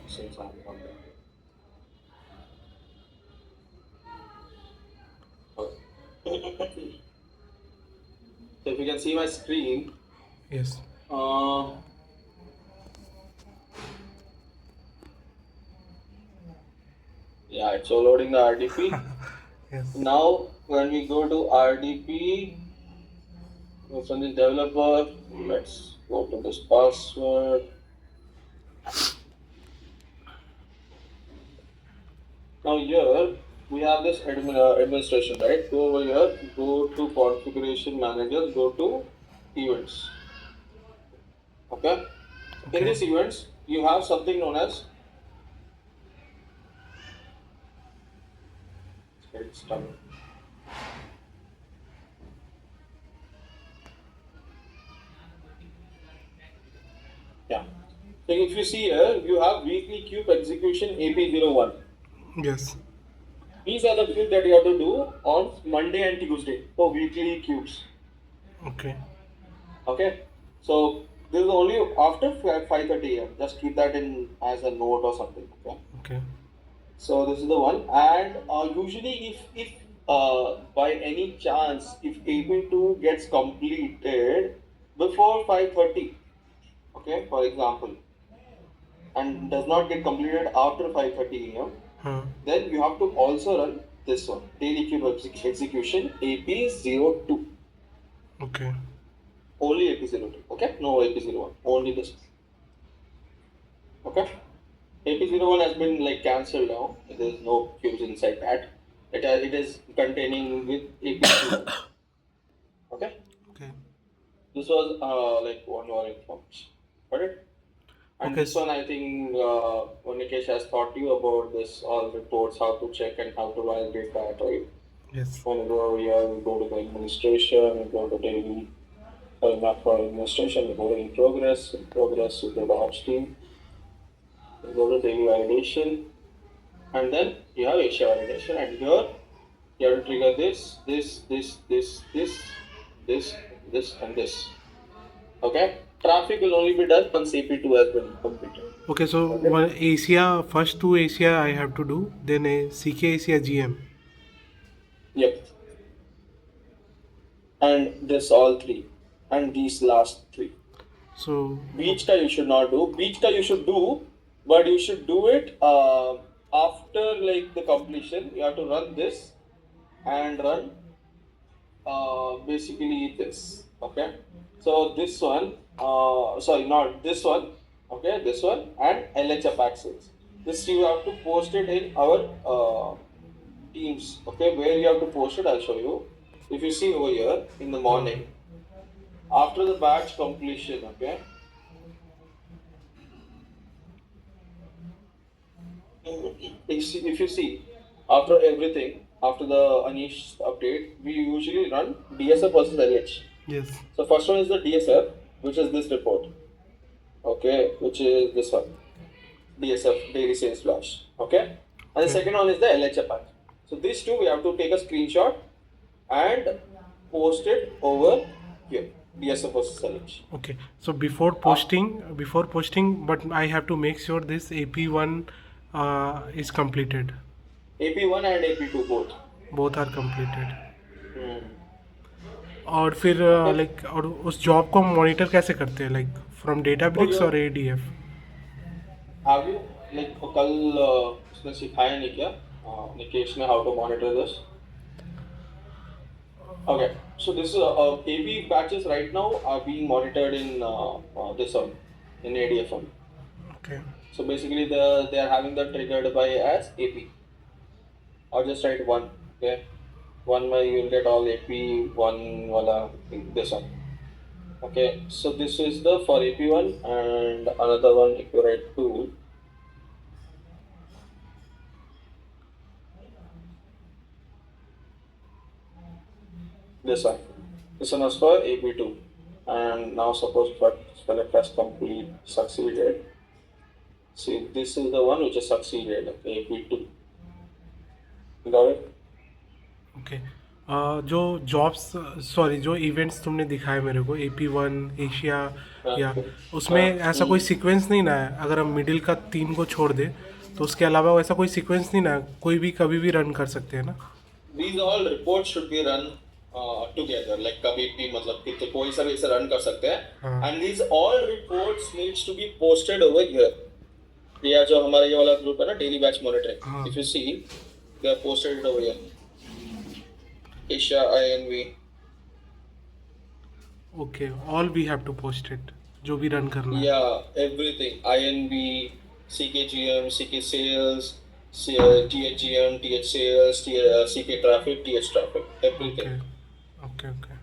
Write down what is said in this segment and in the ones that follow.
since I'm on there. Okay. So if you can see my screen, Yes. uh, yeah, it's all loading the RDP. Yes. Now, when we go to RDP, from the developer, let's go to this password. Now here we have this administration, right? Go over here, go to configuration manager, go to events. Okay. In Okay. this events, you have something known as it's done. Yeah. So if you see here, you have weekly cube execution AP01. Yes. These are the cubes that you have to do on Monday and Tuesday for weekly cubes. Okay. Okay. So this is only after 5:30 a.m. Just keep that in as a note or something. Okay. Okay. So this is the one, and usually if by any chance if AP2 gets completed before 5:30, okay, for example, and does not get completed after 5:30 a.m., Huh. then you have to also run this one, daily cube execution AP02, Okay. only AP02, okay, no AP01, only this one, okay. AP01 has been like cancelled now. There is no cubes inside that. It is containing with AP2. Okay. Okay. This was like one more information. Got it? And Okay. this one I think Nikesh has taught you about this all reports, how to check and how to validate that, right? Yes. When you go over here, we go to the administration, we go to daily, not for administration, we go to in progress, we go to upstream, we go to daily validation, and then you have Asia validation, and here you have to trigger this, and this. Okay? Traffic will only be done once AP2 has been completed. Okay. So Okay? one Asia, first two Asia I have to do, then a CK Asia GM. Yep. And this all three. And these last three. So Beach ka you should not do. Beach ka you should do, but you should do it after like the completion. You have to run this and run basically this. Okay. So this one, sorry, not this one. Okay, this one and LHF access. This you have to post it in our teams. Okay, where you have to post it, I'll show you. If you see over here in the huh. morning, after the batch completion, okay, if you see after everything, after the Anish update, we usually run DSF versus LH. Yes. So first one is the DSF, which is this report, okay, which is this one, DSF daily sales flash, okay, and the Okay. second one is the LH patch. So these two we have to take a screenshot and post it over here, DSF versus LH. Okay. So before posting, but I have to make sure this AP1 is completed. AP1 and AP2 both. Both are completed. Hmm. और फिर Okay. Like और उस job को monitor कैसे करते हैं like from Oh, Databricks you और ADF. have you like कल उसने सिखाया नहीं क्या निकेश ने how to monitor this? Okay, so this is AP batches right now are being monitored in this one in ADFM. Okay. So basically, they are having that triggered by as AP. Or just write one. Okay, one by you will get all AP one wala this one. Okay, so this is the for AP1 and another one if you write two. This one. This one is for AP2. And now suppose but select as complete succeeded. See, this is the one which is succeeded, AP2. Got it? Okay. जो jobs, sorry, जो events तुमने दिखाए मेरे को, AP1 Asia, हाँ या उसमें हाँ। ऐसा कोई सीक्वेंस नहीं ना है? अगर हम मिडिल का 3 को छोड़ दे तो उसके अलावा वैसा कोई सीक्वेंस नहीं ना है? कोई भी कभी भी रन कर सकते हैं ना? These all reports should be run together, like कभी भी मतलब कि तो कोई सा भी इसे रन कर सकते हैं, हाँ and these all reports needs to be posted over here. ये जो हमारा ये वाला ग्रुप है ना, डेली बैच मॉनिटरिंग, हाँ। if you see they are posted over here. Asia INV. Okay, all we have to post it, जो भी रन करना है। Yeah, everything. INV, CKGM, CK Sales, THGM, TH Sales, CK Traffic, TH Traffic, okay everything. Okay okay,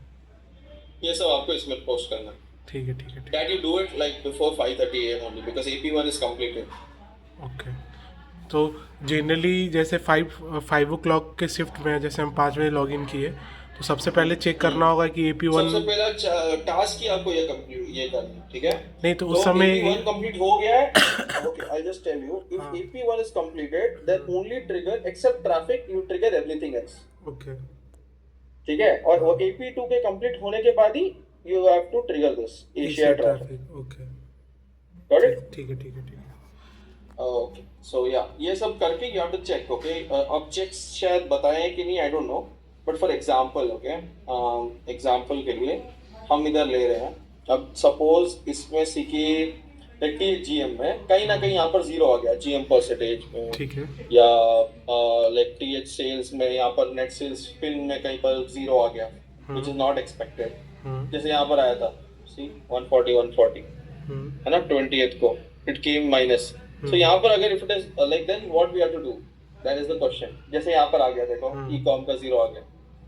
ये सब आपको इसमें post करना है. ठीक है ठीक है ठीक That you do it like before 5:30 a.m. only because AP1 is completed. है। ओके, तो जनरली जैसे 5 o'clock के शिफ्ट में जैसे हम 5 बजे लॉग इन किए, तो सबसे पहले चेक करना होगा कि AP1। सबसे पहला टास्क ही आपको ये कंप्लीट ये करना है, ठीक है? नहीं तो उस समय AP1 कंप्लीट हो गया है. Okay, I'll just tell you. If हाँ। AP1 is completed, then only trigger except traffic, you trigger everything else. Okay ठीक है? और वो AP2 के कंप्लीट होने के बाद ही you have to trigger this Asia traffic. Traffic, okay, Got it? ठीक है ठीक है ठीक है। ओके सो या ये सब करके you have to check. Okay, अब चेक्स शायद बताएं कि नहीं, I don't know, but for example, okay, example के लिए हम इधर ले रहे हैं. अब सपोज इसमें सीके GM में कहीं ना कहीं यहाँ पर जीरो आ गया GM परसेंटेज में, ठीक है। या लाइक TH सेल्स में यहाँ पर नेट सेल्स पिन में कहीं पर जीरो आ गया, विच इज नॉट एक्सपेक्टेड. जैसे यहाँ पर आया था, सी 140 है ना, 20th को इट केम माइनस. सो यहाँ पर अगर if it is like then what we have to do, that is the question. जैसे यहाँ पर आ गया, देखो ई-कॉम का जीरो आ गया,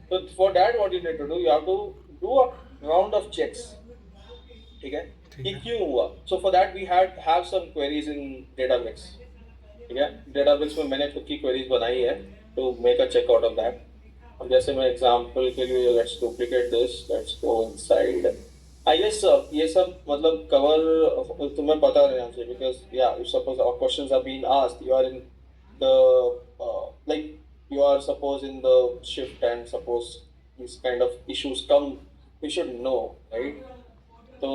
तो for that what you need to do, you have to do a round of checks. ठीक है, कि क्यों हुआ. So for that we have some queries in Databricks. ठीक है, डेटाब्रिक्स में मैंने खुद की क्वेरीज बनाई है to make a check out of that. अब जैसे मैं एग्जांपल के लिए, let's duplicate this, let's go inside. I guess ये सब मतलब कवर तुम्हें पता रहना चाहिए, बिकॉज या if suppose our questions are being asked, you are in the like you are suppose in the shift and suppose these kind of issues come, you should know, right? तो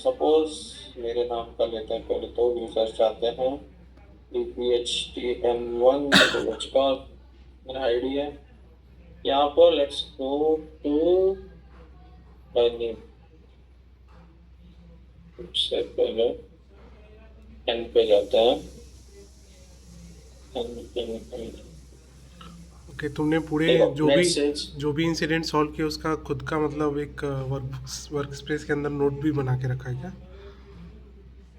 suppose मेरे नाम का लेते हैं पहले, तो users जाते हैं DPHTM1 तो का मेरा आईडी है. यहाँ पर let's go to my name. सबसे पहले एन पे जाते हैं. ओके, तुमने पूरे देखो, जो net भी sales. जो भी इंसिडेंट सॉल्व किए उसका खुद का मतलब एक वर्क स्पेस के अंदर नोट भी बना के रखा है क्या?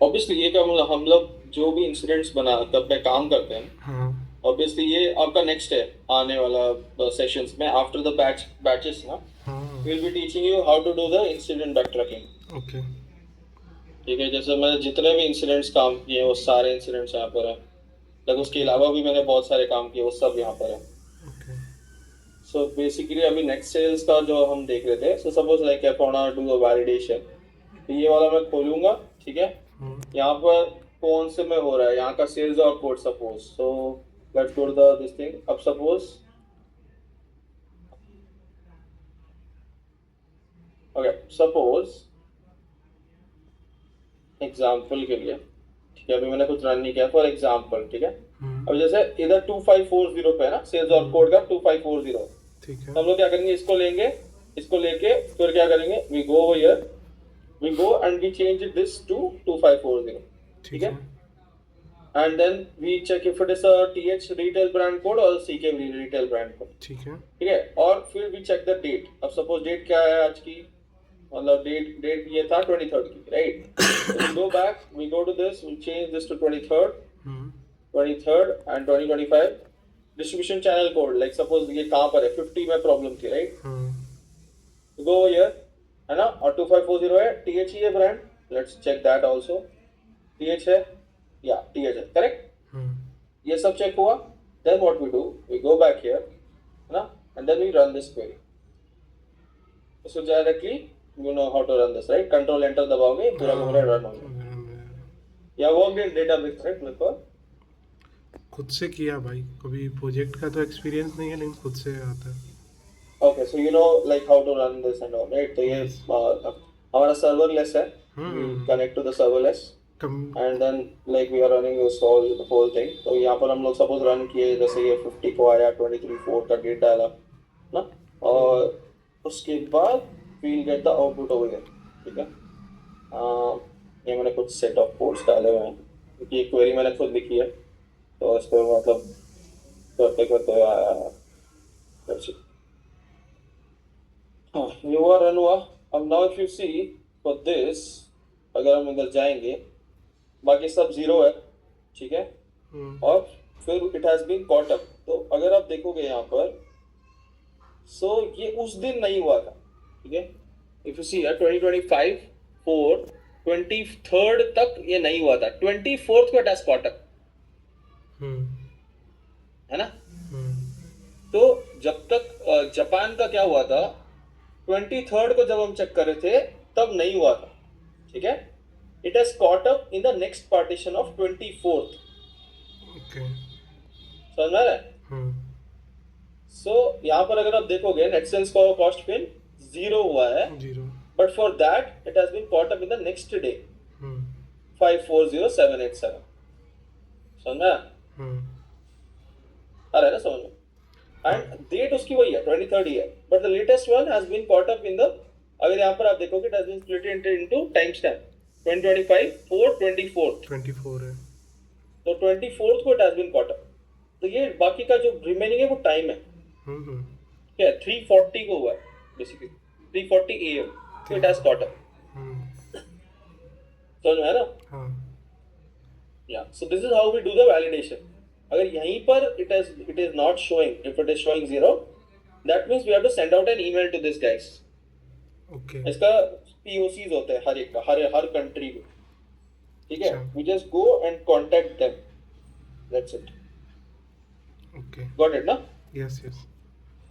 ऑब्वियसली ये क्या मतलब, हम लोग जो भी इंसिडेंट्स बना तब पे काम करते हैं, हाँ ऑब्वियसली ये आपका नेक्स्ट है आने वाला सेशंस में आफ्टर द बैचेस ना, हाँ, will be teaching you how to do the incident backtracking. Okay ठीक है, जैसे मैंने जितने भी इंसिडेंट्स काम किए वो सारे इंसिडेंट्स यहाँ पर है. लेकिन उसके अलावा भी मैंने बहुत सारे काम किए, वो सब यहाँ पर है. ओके सो बेसिकली अभी नेक्स्ट सेल्स का जो हम देख रहे थे, so suppose like I want to do a validation, तो ये वाला मैं खोलूंगा. ठीक है, यहाँ पर कौन से में हो रहा है, यहाँ का सेल्स और code suppose. So let's go to the this thing. अब सपोज ओके, सपोज एग्जांपल के लिए, ठीक है, अभी मैंने कुछ रन नहीं किया फॉर एग्जांपल. ठीक है, अब जैसे इधर 2540 पे है ना सेल्स और कोड का 2540, ठीक है। हम लोग क्या करेंगे, इसको लेंगे, इसको लेके फिर क्या करेंगे, we go over here, we go and we change this to 2540. ठीक है, and then we check if it is a TH retail brand code और CK रिटेल ब्रांड कोड. ठीक है ठीक है, और फिर वी चेक द डेट. अब सपोज डेट क्या है आज की, मतलब डेट ये था 23rd की, right? We go back, we go to this, we change this to 23rd and 2025 distribution channel code. Like suppose ये कहाँ पर है, 50 में प्रॉब्लम थी, राइट? गो हियर, है ना, और 2540 है, TH ही है brand. Let's check that also. TH है, या TH है, करेक्ट? ये सब चेक हुआ. Then what we do, we go back here, है ना, and then we run this query. So directly you know how to run this, right? Control enter दबाओगे, पूरा का पूरा रन होगा. या वर्क इन डेटाबेस, राइट? बिल्कुल खुद से किया भाई, कभी प्रोजेक्ट का तो एक्सपीरियंस नहीं है, लेकिन खुद से आता है. Okay, so you know like how to run this and all, right? तो ये Yes. हमारा serverless है. We hmm connect to the serverless come and then like we are running this whole thing. तो यहाँ पर हम लोग suppose run किए, जैसे ये 50 को आया, 23 4 का डेट डाला ना, और उसके बाद we'll get the output over here. ठीक है. ये मैंने कुछ सेट ऑफ कोड्स डाले हुए हैं क्योंकि ये क्वेरी मैंने खुद लिखी है, तो इस पर मतलब करते करते आया है. That's it. ये हुआ रन हुआ. अब now if you see for this, अगर हम इधर जाएंगे, बाकी सब जीरो है. ठीक है. और फिर it has been caught up. तो अगर आप देखोगे यहाँ पर, सो ये उस दिन नहीं हुआ था. ठीक है. इफ यू सी 2025 4 23rd तक ये नहीं हुआ था. 24th को इट हैज कॉट अप, है ना. तो जब तक जापान का क्या हुआ था, 23rd को जब हम चेक कर रहे थे तब नहीं हुआ था. ठीक है. इट हैज कॉट up in the next partition of 24th. Okay समझ में आ रहा है. सो यहाँ पर अगर आप देखोगे नेटसेंस का कॉस्ट पिन जीरो हुआ है, zero but for that it has been caught up in the next day 540787. समझ में आ रहा है ना, समझ में. एंड डेट उसकी वही है 23rd ही है, but the latest one has been caught up in the, अगर यहाँ पर आप देखोगे it has been split into time stamp 2025 4 24th. 24 है. तो 24th को it has been caught up. तो ये बाकी का जो रिमेनिंग है वो टाइम है. क्या 340 को हुआ है बेसिकली, 340 AM. तो इट हैज कॉट अप. समझ में आया ना. हाँ या so this is how we do the validation. अगर यहीं पर it is not showing, if it is showing zero, that means we have to send out an email to this guys. Okay इसका POCs होते हैं हर एक का, हर country में. ठीक है. अच्छा. We just go and contact them. That's it. Okay got it ना. Yes yes.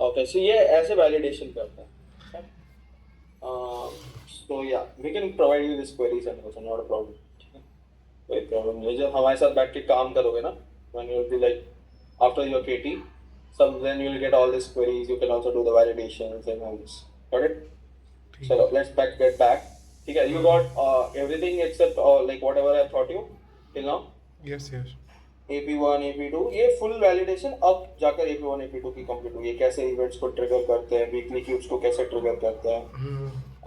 ओके. सो ये ऐसे वैलिडेशन करता है. So yeah we can provide you this queries and also, not a problem. कोई प्रॉब्लम नहीं. जब हमारे साथ बैठ के काम करोगे ना, when you will be like after your KT, then you will get all these queries. You can also do the validations and all this. Got it? So let's get back. ठीक है. You got everything except like whatever I taught you till now. Yes yes. AP1 AP2 ये full validation. अब जाकर AP1 AP2 की complete हुई. ये कैसे events को ट्रिगर करते हैं, वीकली क्यूब्स को कैसे ट्रिगर करते हैं,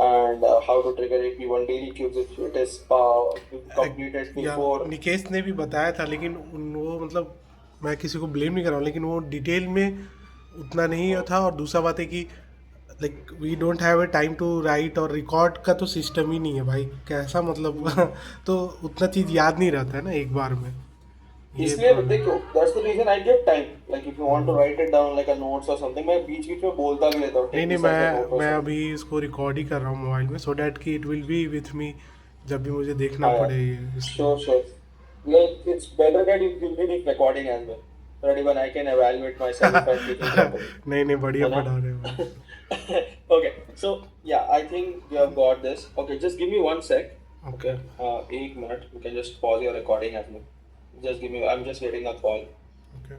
and how to trigger AP1 daily cubes if it is completed before. Nikesh ने भी बताया था, लेकिन वो मतलब मैं किसी को ब्लेम नहीं कर रहा हूँ, लेकिन वो डिटेल में उतना नहीं था. और दूसरा बात है कि like we don't have a time to write, और रिकॉर्ड का तो सिस्टम ही नहीं है भाई. कैसा मतलब तो उतना चीज़ याद नहीं रहता है ना एक बार में. इसलिए देखो, that's the reason I give time. Like if you want to write it down like a notes or something, मैं बीच बीच में बोलता भी रहता हूँ. नहीं मैं अभी इसको रिकॉर्ड ही कर रहा हूँ मोबाइल में, सो डैट कि it will be with me जब भी मुझे देखना पड़े ये. Sure. Like it's better that you give me the recording as well, so that even I can evaluate myself and take it properly. नहीं बढ़िया पढ़ा रहे हो. Okay, so yeah, I think you have got this. Okay, just give me 1 sec. Okay. 1 minute. You can just pause your recording as well. Just give me. I'm just getting a call. Okay.